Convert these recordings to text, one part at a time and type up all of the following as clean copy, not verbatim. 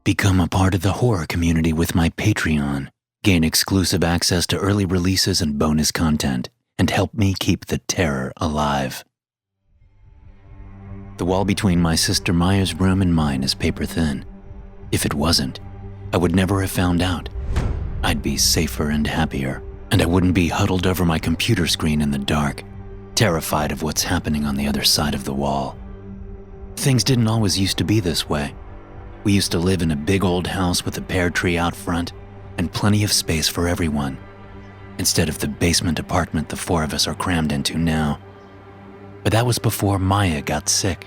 Become a part of the horror community with my Patreon. Gain exclusive access to early releases and bonus content, and help me keep the terror alive. The wall between my sister Maya's room and mine is paper thin. If it wasn't, I would never have found out. I'd be safer and happier, and I wouldn't be huddled over my computer screen in the dark, terrified of what's happening on the other side of the wall. Things didn't always used to be this way. We used to live in a big old house with a pear tree out front and plenty of space for everyone, instead of the basement apartment the four of us are crammed into now. But that was before Maya got sick.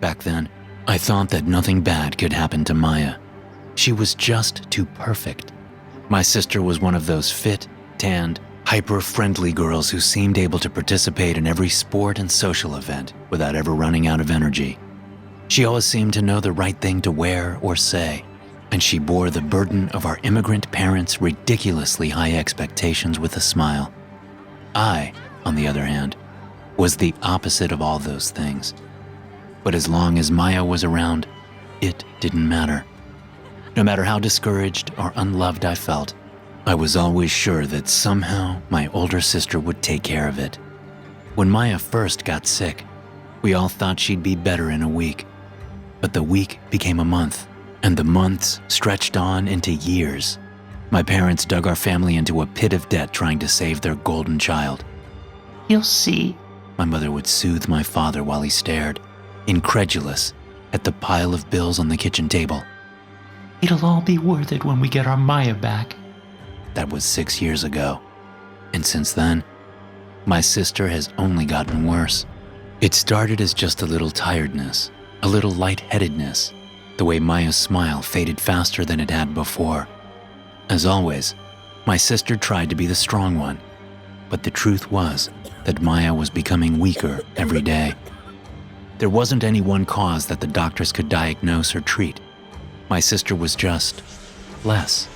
Back then, I thought that nothing bad could happen to Maya. She was just too perfect. My sister was one of those fit, tanned, hyper-friendly girls who seemed able to participate in every sport and social event without ever running out of energy. She always seemed to know the right thing to wear or say, and she bore the burden of our immigrant parents' ridiculously high expectations with a smile. I, on the other hand, was the opposite of all those things. But as long as Maya was around, it didn't matter. No matter how discouraged or unloved I felt, I was always sure that somehow my older sister would take care of it. When Maya first got sick, we all thought she'd be better in a week. But the week became a month, and the months stretched on into years. My parents dug our family into a pit of debt trying to save their golden child. "You'll see," my mother would soothe my father while he stared, incredulous, at the pile of bills on the kitchen table. "It'll all be worth it when we get our Maya back." That was 6 years ago, and since then, my sister has only gotten worse. It started as just a little tiredness, a little lightheadedness. The way Maya's smile faded faster than it had before. As always, my sister tried to be the strong one, but the truth was that Maya was becoming weaker every day. There wasn't any one cause that the doctors could diagnose or treat. My sister was just less,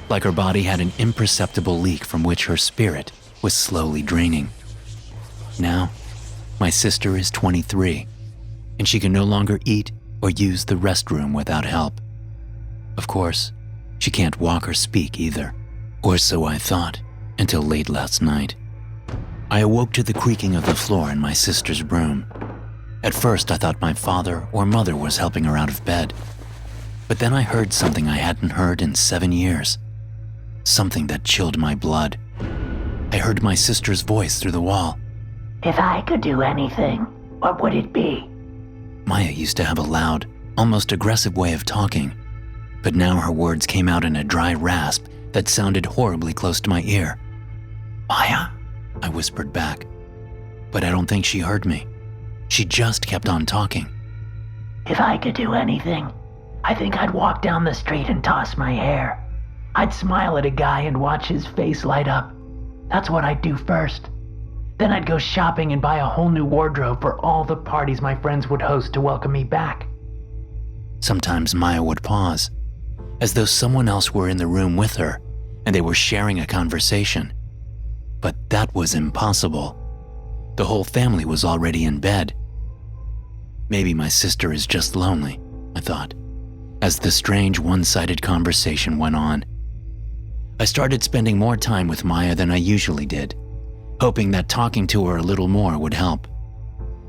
like her body had an imperceptible leak from which her spirit was slowly draining. Now, my sister is 23, and she can no longer eat or use the restroom without help. Of course, she can't walk or speak either, or so I thought until late last night. I awoke to the creaking of the floor in my sister's room. At first, I thought my father or mother was helping her out of bed, but then I heard something I hadn't heard in 7 years, something that chilled my blood. I heard my sister's voice through the wall. "If I could do anything, what would it be?" Maya used to have a loud, almost aggressive way of talking, but now her words came out in a dry rasp that sounded horribly close to my ear. "Maya," I whispered back, but I don't think she heard me. She just kept on talking. "If I could do anything, I think I'd walk down the street and toss my hair. I'd smile at a guy and watch his face light up. That's what I'd do first. Then I'd go shopping and buy a whole new wardrobe for all the parties my friends would host to welcome me back." Sometimes Maya would pause, as though someone else were in the room with her and they were sharing a conversation. But that was impossible. The whole family was already in bed. Maybe my sister is just lonely, I thought, as the strange one-sided conversation went on. I started spending more time with Maya than I usually did, hoping that talking to her a little more would help.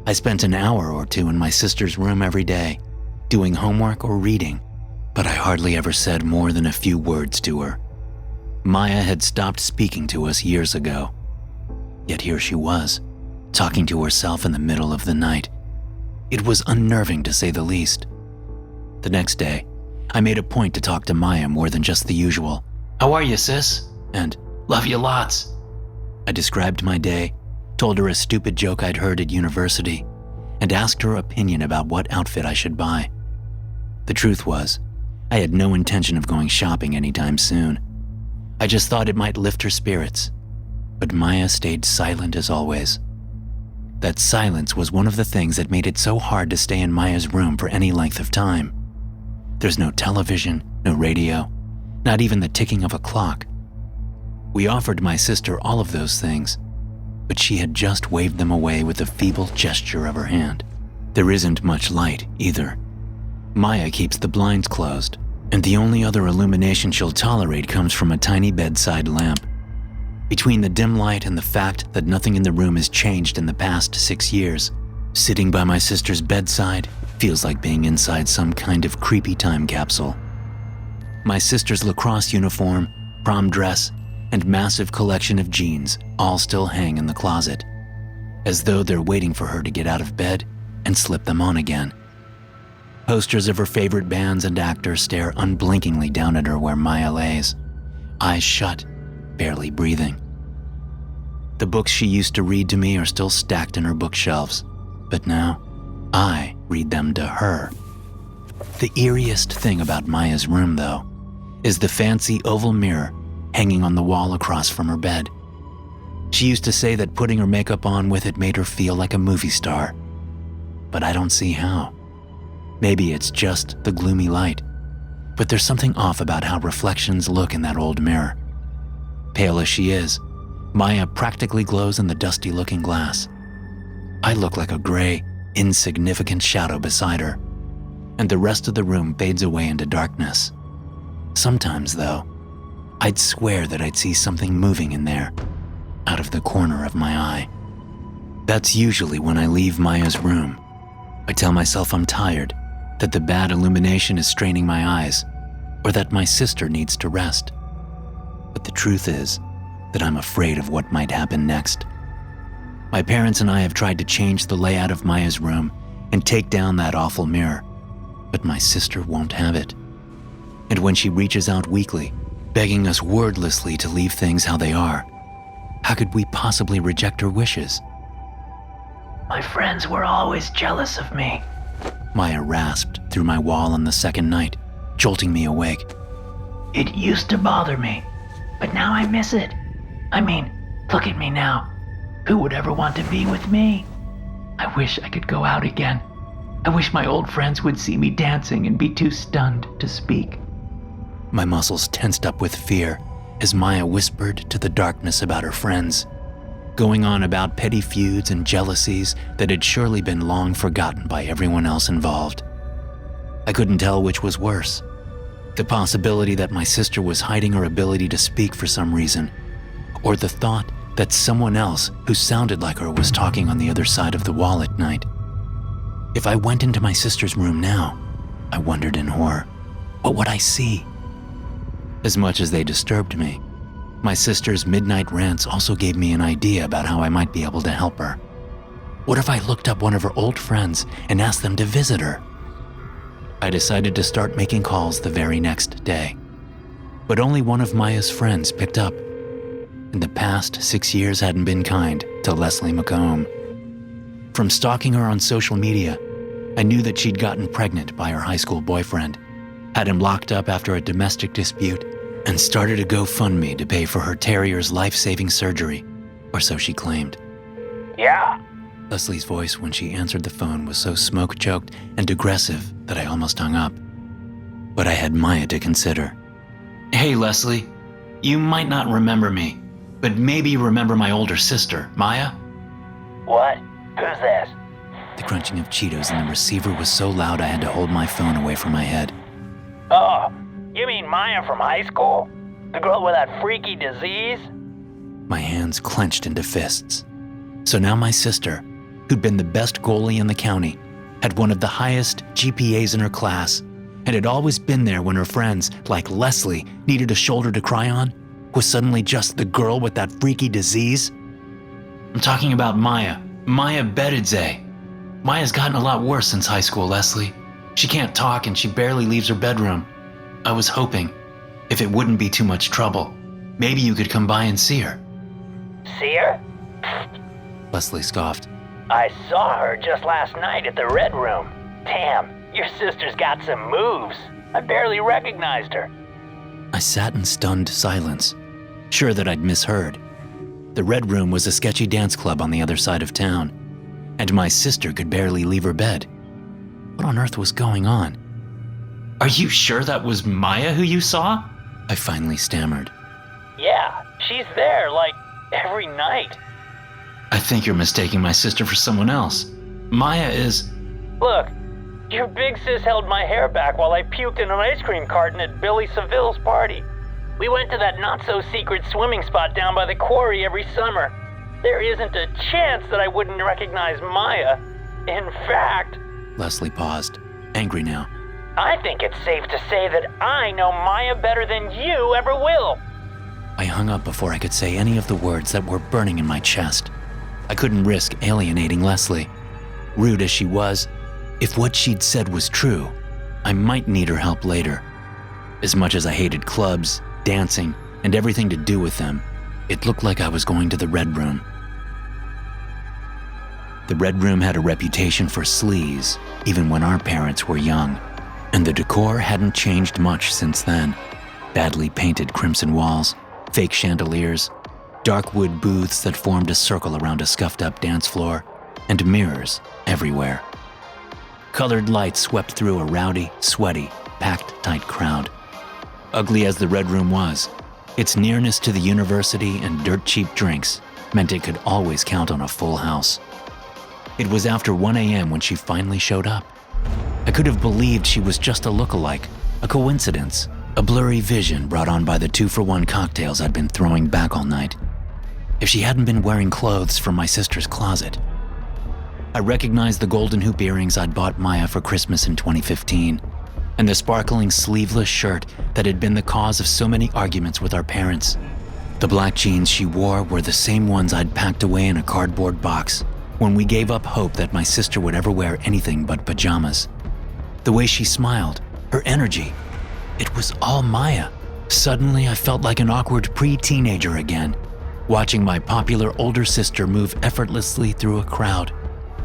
I spent an hour or two in my sister's room every day, doing homework or reading, but I hardly ever said more than a few words to her. Maya had stopped speaking to us years ago, yet here she was, talking to herself in the middle of the night. It was unnerving to say the least. The next day, I made a point to talk to Maya more than just the usual, "How are you, sis?" and "Love you lots." I described my day, told her a stupid joke I'd heard at university, and asked her opinion about what outfit I should buy. The truth was, I had no intention of going shopping anytime soon. I just thought it might lift her spirits. But Maya stayed silent as always. That silence was one of the things that made it so hard to stay in Maya's room for any length of time. There's no television, no radio, not even the ticking of a clock. We offered my sister all of those things, but she had just waved them away with a feeble gesture of her hand. There isn't much light either. Maya keeps the blinds closed, and the only other illumination she'll tolerate comes from a tiny bedside lamp. Between the dim light and the fact that nothing in the room has changed in the past 6 years, sitting by my sister's bedside feels like being inside some kind of creepy time capsule. My sister's lacrosse uniform, prom dress, and massive collection of jeans all still hang in the closet, as though they're waiting for her to get out of bed and slip them on again. Posters of her favorite bands and actors stare unblinkingly down at her where Maya lays, eyes shut, barely breathing. The books she used to read to me are still stacked in her bookshelves, but now I read them to her. The eeriest thing about Maya's room, though, is the fancy oval mirror hanging on the wall across from her bed. She used to say that putting her makeup on with it made her feel like a movie star, but I don't see how. Maybe it's just the gloomy light, but there's something off about how reflections look in that old mirror. Pale as she is, Maya practically glows in the dusty-looking glass. I look like a gray, insignificant shadow beside her, and the rest of the room fades away into darkness. Sometimes, though, I'd swear that I'd see something moving in there, out of the corner of my eye. That's usually when I leave Maya's room. I tell myself I'm tired, that the bad illumination is straining my eyes, or that my sister needs to rest. But the truth is that I'm afraid of what might happen next. My parents and I have tried to change the layout of Maya's room and take down that awful mirror, but my sister won't have it. And when she reaches out weakly, begging us wordlessly to leave things how they are, how could we possibly reject her wishes? My friends were always jealous of me. Maya rasped through my wall on the second night, jolting me awake. It used to bother me, but now I miss it. I mean, look at me now. Who would ever want to be with me? I wish I could go out again. I wish my old friends would see me dancing and be too stunned to speak. My muscles tensed up with fear as Maya whispered to the darkness about her friends, going on about petty feuds and jealousies that had surely been long forgotten by everyone else involved. I couldn't tell which was worse, the possibility that my sister was hiding her ability to speak for some reason, or the thought that someone else who sounded like her was talking on the other side of the wall at night. If I went into my sister's room now, I wondered in horror, what would I see? As much as they disturbed me, my sister's midnight rants also gave me an idea about how I might be able to help her. What if I looked up one of her old friends and asked them to visit her? I decided to start making calls the very next day, but only one of Maya's friends picked up. And the past 6 years hadn't been kind to Leslie McComb. From stalking her on social media, I knew that she'd gotten pregnant by her high school boyfriend, had him locked up after a domestic dispute, and started a GoFundMe to pay for her terrier's life-saving surgery, or so she claimed. Yeah? Leslie's voice when she answered the phone was so smoke-choked and aggressive that I almost hung up. But I had Maya to consider. Hey, Leslie, you might not remember me, but maybe you remember my older sister, Maya? What? Who's this? The crunching of Cheetos in the receiver was so loud I had to hold my phone away from my head. Oh, you mean Maya from high school? The girl with that freaky disease? My hands clenched into fists. So now my sister, who'd been the best goalie in the county, had one of the highest GPAs in her class, and had always been there when her friends, like Leslie, needed a shoulder to cry on, was suddenly just the girl with that freaky disease? I'm talking about Maya Bedidze. Maya's gotten a lot worse since high school, Leslie. She can't talk and she barely leaves her bedroom. I was hoping, if it wouldn't be too much trouble, maybe you could come by and see her. See her? Leslie scoffed. I saw her just last night at the Red Room. Damn, your sister's got some moves. I barely recognized her. I sat in stunned silence, sure that I'd misheard. The Red Room was a sketchy dance club on the other side of town, and my sister could barely leave her bed. What on earth was going on? Are you sure that was Maya who you saw? I finally stammered. Yeah, she's there, like, every night. I think you're mistaking my sister for someone else. Maya is... Look, Your big sis held my hair back while I puked in an ice cream carton at Billy Seville's party. We went to that not-so-secret swimming spot down by the quarry every summer. There isn't a chance that I wouldn't recognize Maya. In fact... Leslie paused, angry now. I think it's safe to say that I know Maya better than you ever will. I hung up before I could say any of the words that were burning in my chest. I couldn't risk alienating Leslie. Rude as she was, if what she'd said was true, I might need her help later. As much as I hated clubs, dancing, and everything to do with them, it looked like I was going to the Red Room. The Red Room had a reputation for sleaze, even when our parents were young, and the decor hadn't changed much since then. Badly painted crimson walls, fake chandeliers, dark wood booths that formed a circle around a scuffed-up dance floor, and mirrors everywhere. Colored lights swept through a rowdy, sweaty, packed tight crowd. Ugly as the Red Room was, its nearness to the university and dirt-cheap drinks meant it could always count on a full house. It was after 1 a.m. when she finally showed up. I could have believed she was just a look-alike, a coincidence, a blurry vision brought on by the 2-for-1 cocktails I'd been throwing back all night. If she hadn't been wearing clothes from my sister's closet. I recognized the golden hoop earrings I'd bought Maya for Christmas in 2015, and the sparkling sleeveless shirt that had been the cause of so many arguments with our parents. The black jeans she wore were the same ones I'd packed away in a cardboard box when we gave up hope that my sister would ever wear anything but pajamas. The way she smiled, her energy, it was all Maya. Suddenly I felt like an awkward pre-teenager again, watching my popular older sister move effortlessly through a crowd,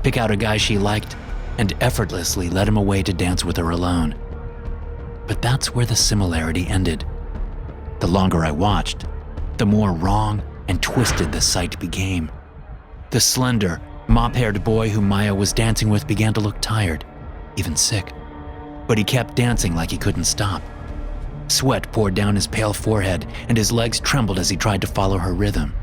pick out a guy she liked, and effortlessly led him away to dance with her alone. But that's where the similarity ended. The longer I watched, the more wrong and twisted the sight became. The slender, mop-haired boy who Maya was dancing with began to look tired, even sick. But he kept dancing like he couldn't stop. Sweat poured down his pale forehead and his legs trembled as he tried to follow her rhythm.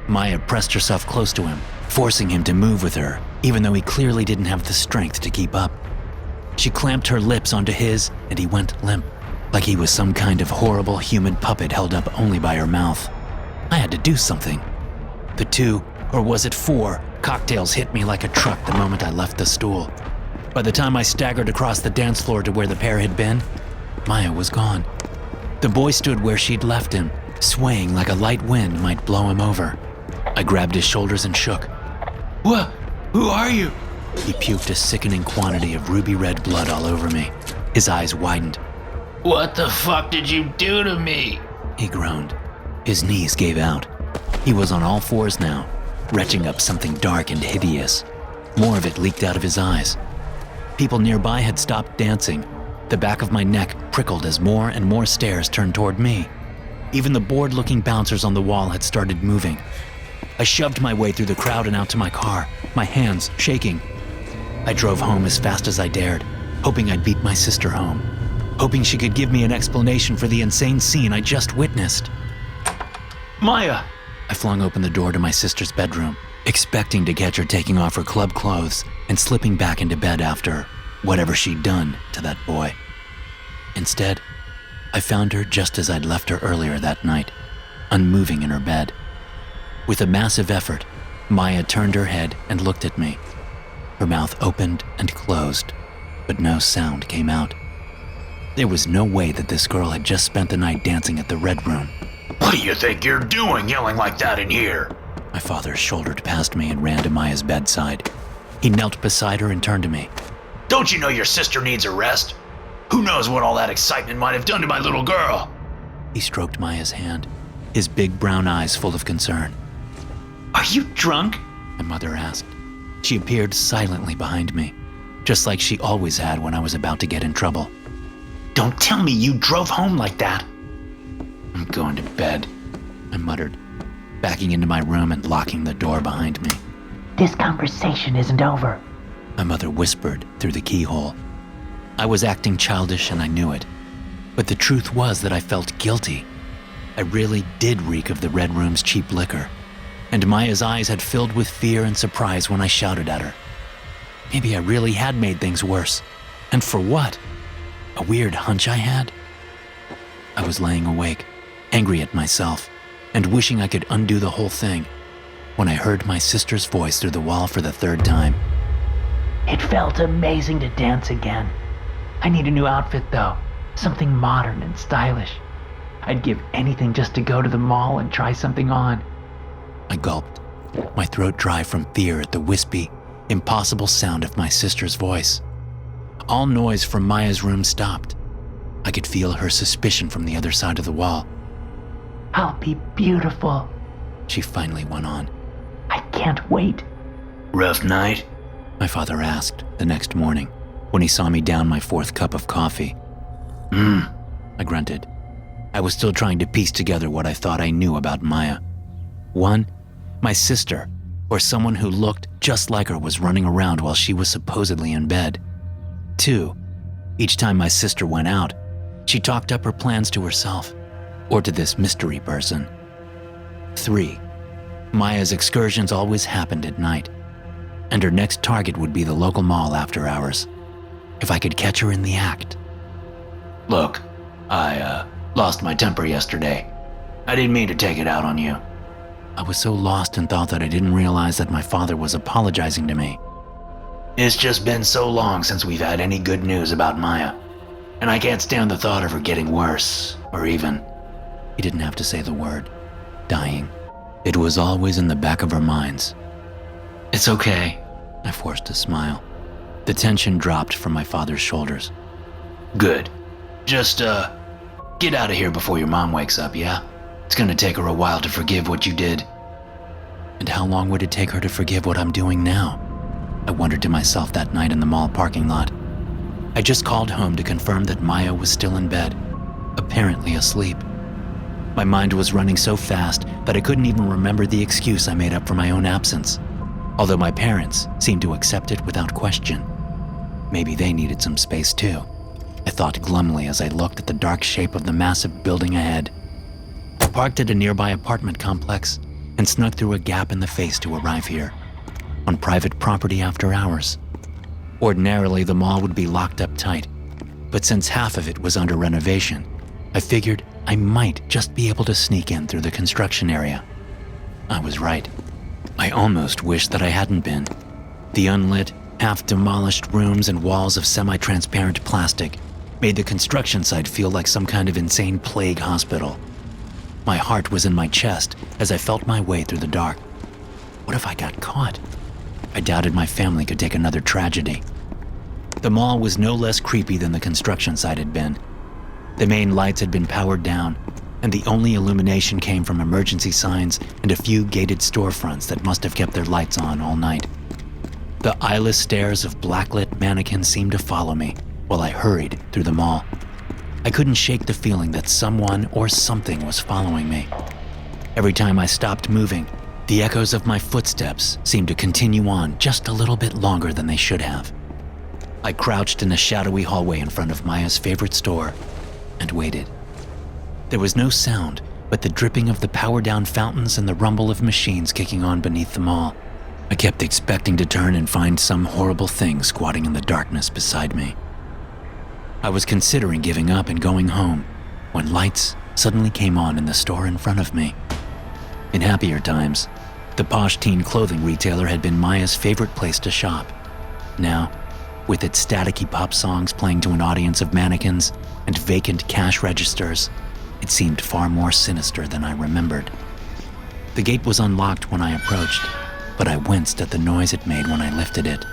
Maya pressed herself close to him, forcing him to move with her, even though he clearly didn't have the strength to keep up. She clamped her lips onto his and he went limp, like he was some kind of horrible human puppet held up only by her mouth. I had to do something. The 2, or was it 4, cocktails hit me like a truck the moment I left the stool. By the time I staggered across the dance floor to where the pair had been, Maya was gone. The boy stood where she'd left him, swaying like a light wind might blow him over. I grabbed his shoulders and shook. "What? Who are you?" He puked a sickening quantity of ruby red blood all over me. His eyes widened. "What the fuck did you do to me?" He groaned. His knees gave out. He was on all fours now, retching up something dark and hideous. More of it leaked out of his eyes. People nearby had stopped dancing. The back of my neck prickled as more and more stares turned toward me. Even the bored-looking bouncers on the wall had started moving. I shoved my way through the crowd and out to my car, my hands shaking. I drove home as fast as I dared, hoping I'd beat my sister home, hoping she could give me an explanation for the insane scene I just witnessed. "Maya!" I flung open the door to my sister's bedroom, expecting to catch her taking off her club clothes and slipping back into bed after whatever she'd done to that boy. Instead, I found her just as I'd left her earlier that night, unmoving in her bed. With a massive effort, Maya turned her head and looked at me. Her mouth opened and closed, but no sound came out. There was no way that this girl had just spent the night dancing at the Red Room. "What do you think you're doing yelling like that in here?" My father shouldered past me and ran to Maya's bedside. He knelt beside her and turned to me. "Don't you know your sister needs a rest? Who knows what all that excitement might have done to my little girl?" He stroked Maya's hand, his big brown eyes full of concern. "Are you drunk?" My mother asked. She appeared silently behind me, just like she always had when I was about to get in trouble. "Don't tell me you drove home like that." "I'm going to bed," I muttered, backing into my room and locking the door behind me. This conversation isn't over. My mother whispered through the keyhole. I was acting childish and I knew it, but the truth was that I felt guilty. I really did reek of the Red Room's cheap liquor, and Maya's eyes had filled with fear and surprise when I shouted at her. Maybe I really had made things worse. And for what? A weird hunch I had? I was laying awake, angry at myself, and wishing I could undo the whole thing, when I heard my sister's voice through the wall for the third time. It felt amazing to dance again. I need a new outfit though, something modern and stylish. I'd give anything just to go to the mall and try something on. I gulped, my throat dry from fear at the wispy, impossible sound of my sister's voice. All noise from Maya's room stopped. I could feel her suspicion from the other side of the wall. I'll be beautiful, she finally went on. I can't wait. Rough night? My father asked the next morning when he saw me down my fourth cup of coffee. I grunted. I was still trying to piece together what I thought I knew about Maya. 1, my sister, or someone who looked just like her, was running around while she was supposedly in bed. 2, each time my sister went out, she talked up her plans to herself, or to this mystery person. 3, Maya's excursions always happened at night, and her next target would be the local mall after hours, if I could catch her in the act. Look, I lost my temper yesterday. I didn't mean to take it out on you. I was so lost in thought that I didn't realize that my father was apologizing to me. It's just been so long since we've had any good news about Maya, and I can't stand the thought of her getting worse, or even... He didn't have to say the word. Dying. It was always in the back of our minds. It's okay. I forced a smile. The tension dropped from my father's shoulders. Good. Just, get out of here before your mom wakes up, yeah? It's gonna take her a while to forgive what you did. And how long would it take her to forgive what I'm doing now? I wondered to myself that night in the mall parking lot. I just called home to confirm that Maya was still in bed, apparently asleep. My mind was running so fast that I couldn't even remember the excuse I made up for my own absence, although my parents seemed to accept it without question. Maybe they needed some space too, I thought glumly as I looked at the dark shape of the massive building ahead. I parked at a nearby apartment complex and snuck through a gap in the face to arrive here, on private property after hours. Ordinarily, the mall would be locked up tight, but since half of it was under renovation, I figured I might just be able to sneak in through the construction area. I was right. I almost wished that I hadn't been. The unlit, half-demolished rooms and walls of semi-transparent plastic made the construction site feel like some kind of insane plague hospital. My heart was in my chest as I felt my way through the dark. What if I got caught? I doubted my family could take another tragedy. The mall was no less creepy than the construction site had been. The main lights had been powered down, and the only illumination came from emergency signs and a few gated storefronts that must have kept their lights on all night. The eyeless stares of blacklit mannequins seemed to follow me while I hurried through the mall. I couldn't shake the feeling that someone or something was following me. Every time I stopped moving, the echoes of my footsteps seemed to continue on just a little bit longer than they should have. I crouched in the shadowy hallway in front of Maya's favorite store and waited. There was no sound but the dripping of the power-down fountains and the rumble of machines kicking on beneath the mall. I kept expecting to turn and find some horrible thing squatting in the darkness beside me. I was considering giving up and going home when lights suddenly came on in the store in front of me. In happier times, the posh teen clothing retailer had been Maya's favorite place to shop. Now, with its staticky pop songs playing to an audience of mannequins and vacant cash registers, it seemed far more sinister than I remembered. The gate was unlocked when I approached, but I winced at the noise it made when I lifted it.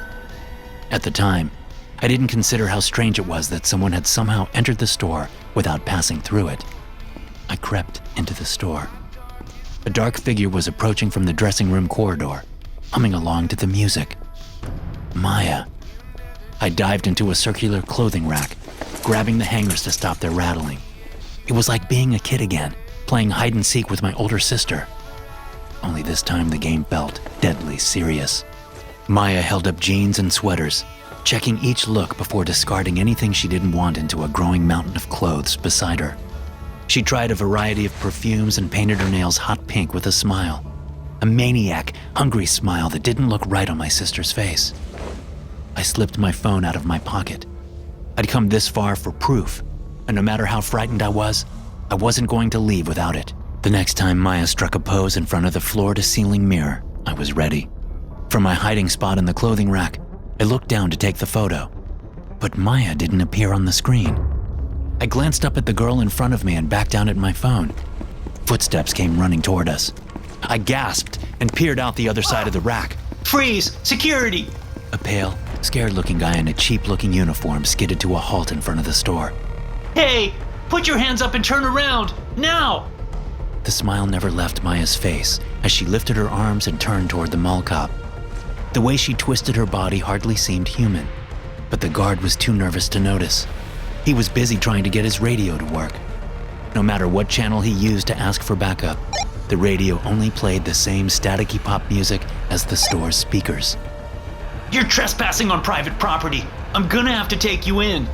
At the time, I didn't consider how strange it was that someone had somehow entered the store without passing through it. I crept into the store. A dark figure was approaching from the dressing room corridor, humming along to the music. Maya. I dived into a circular clothing rack, grabbing the hangers to stop their rattling. It was like being a kid again, playing hide and seek with my older sister. Only this time the game felt deadly serious. Maya held up jeans and sweaters, checking each look before discarding anything she didn't want into a growing mountain of clothes beside her. She tried a variety of perfumes and painted her nails hot pink with a smile. A maniac, hungry smile that didn't look right on my sister's face. I slipped my phone out of my pocket, I'd come this far for proof, and no matter how frightened I wasn't going to leave without it. The next time Maya struck a pose in front of the floor-to-ceiling mirror, I was ready. From my hiding spot in the clothing rack, I looked down to take the photo, but Maya didn't appear on the screen. I glanced up at the girl in front of me and back down at my phone. Footsteps came running toward us. I gasped and peered out the other side of the rack. Freeze! Security! A pale, scared-looking guy in a cheap-looking uniform skidded to a halt in front of the store. Hey! Put your hands up and turn around! Now! The smile never left Maya's face as she lifted her arms and turned toward the mall cop. The way she twisted her body hardly seemed human, but the guard was too nervous to notice. He was busy trying to get his radio to work. No matter what channel he used to ask for backup, the radio only played the same staticky pop music as the store's speakers. You're trespassing on private property. I'm gonna have to take you in.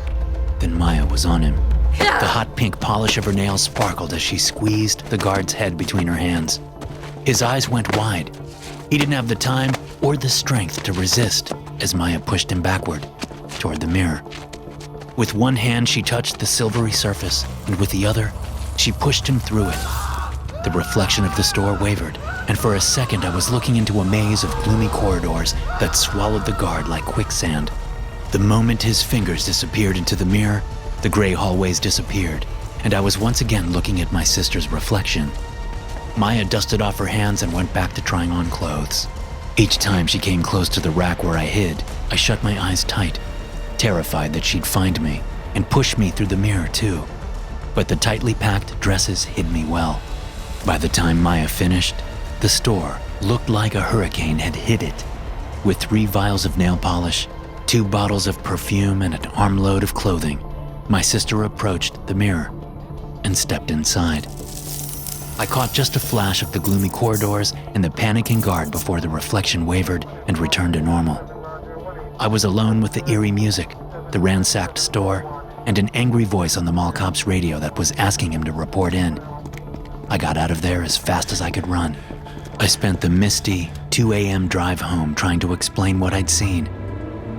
Then Maya was on him. The hot pink polish of her nails sparkled as she squeezed the guard's head between her hands. His eyes went wide. He didn't have the time or the strength to resist as Maya pushed him backward toward the mirror. With one hand, she touched the silvery surface, and with the other, she pushed him through it. The reflection of the store wavered, and for a second I was looking into a maze of gloomy corridors that swallowed the guard like quicksand. The moment his fingers disappeared into the mirror, the gray hallways disappeared, and I was once again looking at my sister's reflection. Maya dusted off her hands and went back to trying on clothes. Each time she came close to the rack where I hid, I shut my eyes tight, terrified that she'd find me and push me through the mirror too. But the tightly packed dresses hid me well. By the time Maya finished, the store looked like a hurricane had hit it. With 3 vials of nail polish, 2 bottles of perfume, and an armload of clothing, my sister approached the mirror and stepped inside. I caught just a flash of the gloomy corridors and the panicking guard before the reflection wavered and returned to normal. I was alone with the eerie music, the ransacked store, and an angry voice on the mall cop's radio that was asking him to report in. I got out of there as fast as I could run. I spent the misty 2 a.m. drive home trying to explain what I'd seen.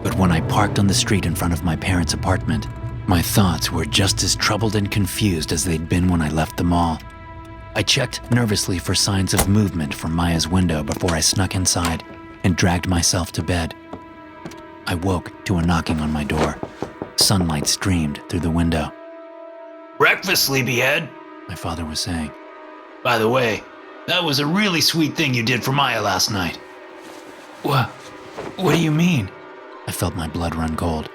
But when I parked on the street in front of my parents' apartment, my thoughts were just as troubled and confused as they'd been when I left the mall. I checked nervously for signs of movement from Maya's window before I snuck inside and dragged myself to bed. I woke to a knocking on my door. Sunlight streamed through the window. Breakfast, sleepyhead. My father was saying. By the way, that was a really sweet thing you did for Maya last night. What do you mean? I felt my blood run cold.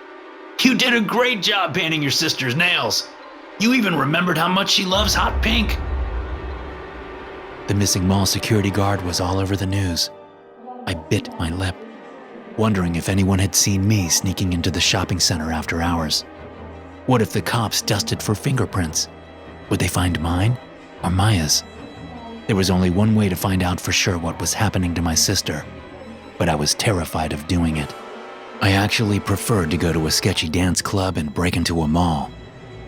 You did a great job painting your sister's nails. You even remembered how much she loves hot pink. The missing mall security guard was all over the news. I bit my lip, wondering if anyone had seen me sneaking into the shopping center after hours. What if the cops dusted for fingerprints? Would they find mine or Maya's? There was only one way to find out for sure what was happening to my sister, but I was terrified of doing it. I actually preferred to go to a sketchy dance club and break into a mall,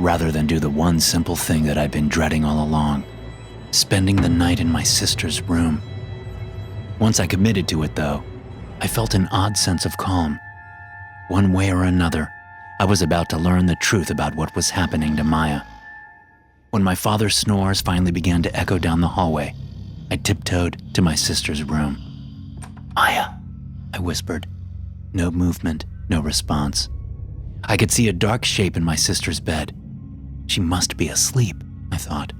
rather than do the one simple thing that I'd been dreading all along, spending the night in my sister's room. Once I committed to it, though, I felt an odd sense of calm. One way or another, I was about to learn the truth about what was happening to Maya. When my father's snores finally began to echo down the hallway, I tiptoed to my sister's room. Maya, I whispered. No movement, no response. I could see a dark shape in my sister's bed. She must be asleep, I thought,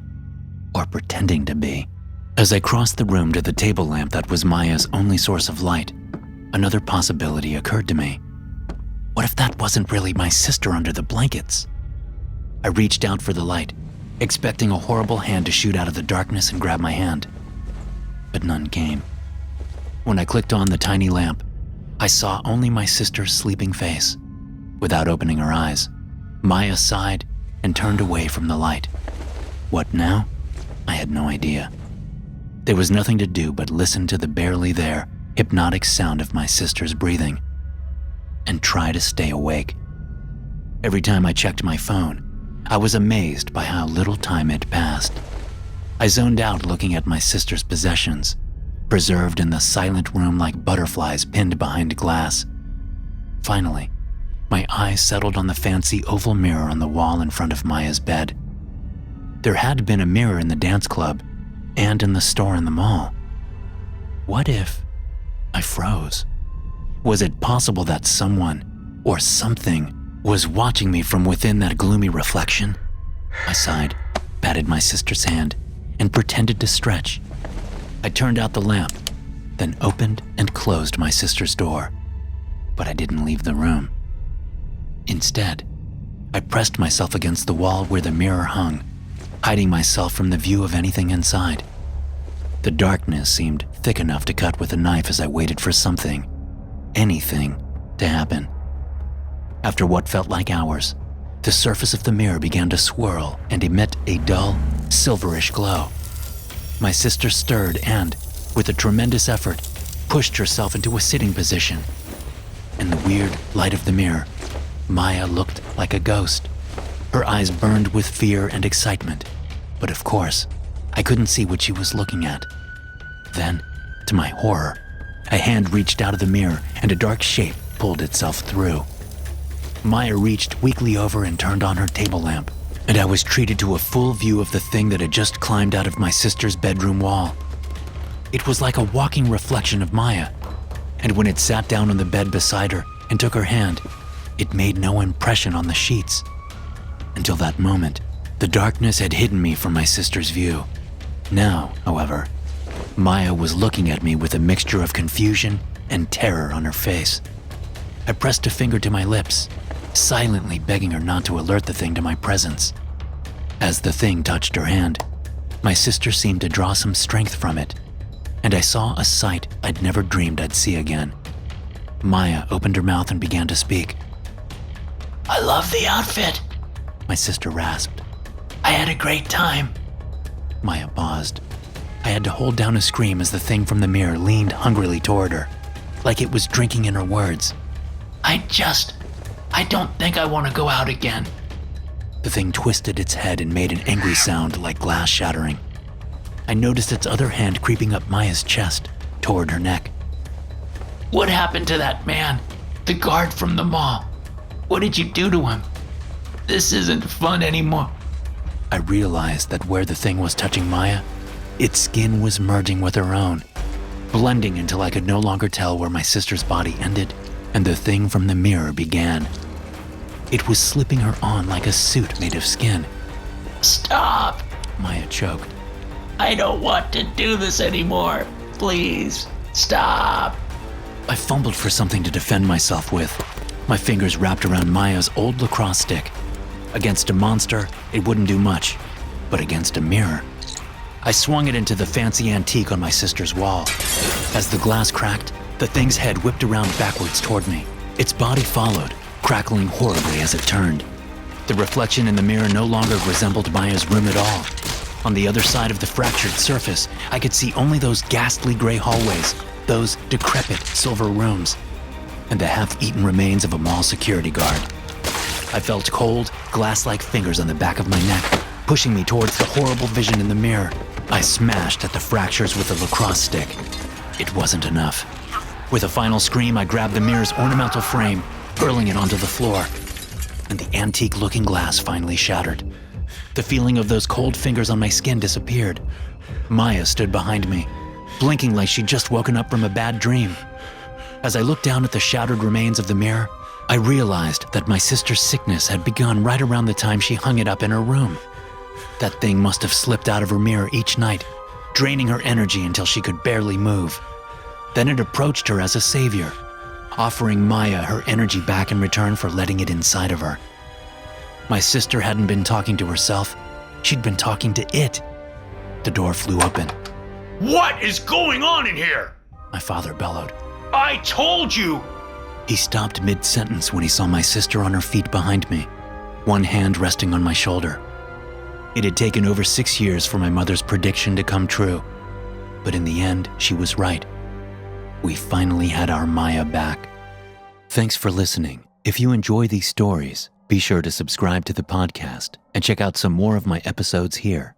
or pretending to be. As I crossed the room to the table lamp that was Maya's only source of light, another possibility occurred to me. What if that wasn't really my sister under the blankets? I reached out for the light, expecting a horrible hand to shoot out of the darkness and grab my hand. But none came. When I clicked on the tiny lamp, I saw only my sister's sleeping face. Without opening her eyes, Maya sighed and turned away from the light. What now? I had no idea. There was nothing to do but listen to the barely there, hypnotic sound of my sister's breathing and try to stay awake. Every time I checked my phone, I was amazed by how little time had passed. I zoned out looking at my sister's possessions, preserved in the silent room like butterflies pinned behind glass. Finally, my eyes settled on the fancy oval mirror on the wall in front of Maya's bed. There had been a mirror in the dance club and in the store in the mall. What if I froze? Was it possible that someone or something was watching me from within that gloomy reflection? I sighed, patted my sister's hand, and pretended to stretch. I turned out the lamp, then opened and closed my sister's door. But I didn't leave the room. Instead, I pressed myself against the wall where the mirror hung, hiding myself from the view of anything inside. The darkness seemed thick enough to cut with a knife as I waited for something, anything, to happen. After what felt like hours, the surface of the mirror began to swirl and emit a dull, silverish glow. My sister stirred and, with a tremendous effort, pushed herself into a sitting position. In the weird light of the mirror, Maya looked like a ghost. Her eyes burned with fear and excitement, but of course, I couldn't see what she was looking at. Then, to my horror, a hand reached out of the mirror and a dark shape pulled itself through. Maya reached weakly over and turned on her table lamp, and I was treated to a full view of the thing that had just climbed out of my sister's bedroom wall. It was like a walking reflection of Maya, and when it sat down on the bed beside her and took her hand, it made no impression on the sheets. Until that moment, the darkness had hidden me from my sister's view. Now, however, Maya was looking at me with a mixture of confusion and terror on her face. I pressed a finger to my lips, silently begging her not to alert the thing to my presence. As the thing touched her hand, my sister seemed to draw some strength from it, and I saw a sight I'd never dreamed I'd see again. Maya opened her mouth and began to speak. I love the outfit, my sister rasped. I had a great time. Maya paused. I had to hold down a scream as the thing from the mirror leaned hungrily toward her, like it was drinking in her words. I don't think I want to go out again. The thing twisted its head and made an angry sound like glass shattering. I noticed its other hand creeping up Maya's chest, toward her neck. What happened to that man? The guard from the mall? What did you do to him? This isn't fun anymore. I realized that where the thing was touching Maya, its skin was merging with her own, blending until I could no longer tell where my sister's body ended and the thing from the mirror began. It was slipping her on like a suit made of skin. Stop! Maya choked. I don't want to do this anymore. Please, stop. I fumbled for something to defend myself with, my fingers wrapped around Maya's old lacrosse stick. Against a monster, it wouldn't do much, but against a mirror. I swung it into the fancy antique on my sister's wall. As the glass cracked, the thing's head whipped around backwards toward me. Its body followed, crackling horribly as it turned. The reflection in the mirror no longer resembled Maya's room at all. On the other side of the fractured surface, I could see only those ghastly gray hallways, those decrepit silver rooms, and the half-eaten remains of a mall security guard. I felt cold, glass-like fingers on the back of my neck, pushing me towards the horrible vision in the mirror. I smashed at the fractures with the lacrosse stick. It wasn't enough. With a final scream, I grabbed the mirror's ornamental frame, hurling it onto the floor, and the antique-looking glass finally shattered. The feeling of those cold fingers on my skin disappeared. Maya stood behind me, blinking like she'd just woken up from a bad dream. As I looked down at the shattered remains of the mirror, I realized that my sister's sickness had begun right around the time she hung it up in her room. That thing must have slipped out of her mirror each night, draining her energy until she could barely move. Then it approached her as a savior, offering Maya her energy back in return for letting it inside of her. My sister hadn't been talking to herself, she'd been talking to it. The door flew open. What is going on in here? My father bellowed. I told you! He stopped mid-sentence when he saw my sister on her feet behind me, one hand resting on my shoulder. It had taken over 6 years for my mother's prediction to come true, but in the end, she was right. We finally had our Maya back. Thanks for listening. If you enjoy these stories, be sure to subscribe to the podcast and check out some more of my episodes here.